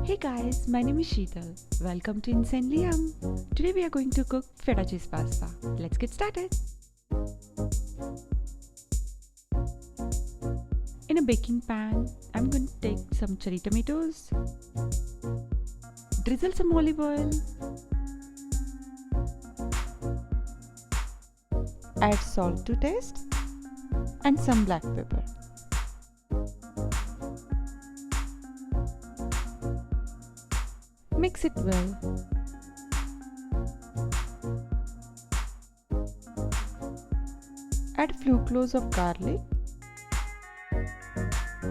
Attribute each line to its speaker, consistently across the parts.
Speaker 1: Hey guys, my name is Shital. Welcome to insanelyYum. Today we are going to cook feta cheese pasta. Let's get started. In a baking pan, I'm going to take some cherry tomatoes, drizzle some olive oil, add salt to taste, and some black pepper. Mix it well. Add a few cloves of garlic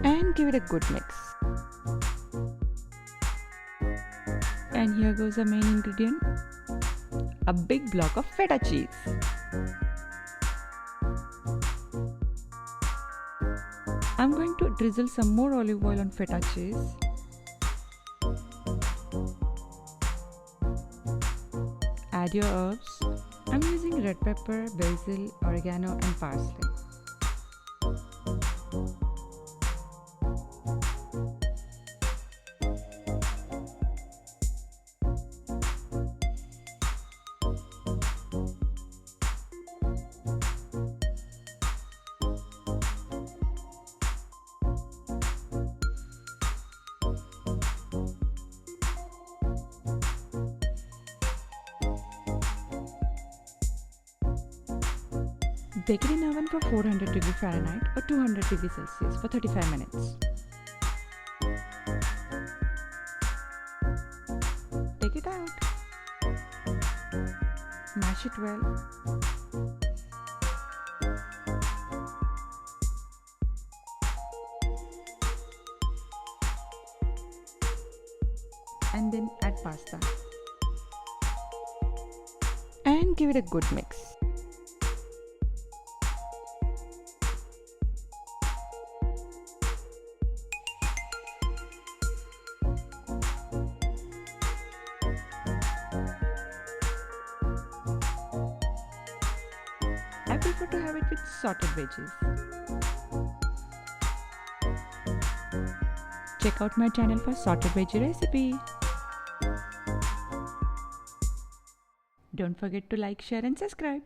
Speaker 1: and give it a good mix. And here goes the main ingredient, a big block of feta cheese. I'm going to drizzle some more olive oil on feta cheese. Add your herbs. I'm using red pepper, basil, oregano and parsley. Bake it in oven for 400 degrees Fahrenheit or 200 degrees Celsius for 35 minutes. Take it out. Mash it well. And then add pasta. And give it a good mix. I prefer to have it with sorted veggies. Check out my channel for sorted veggie recipe. Don't forget to like, share and subscribe.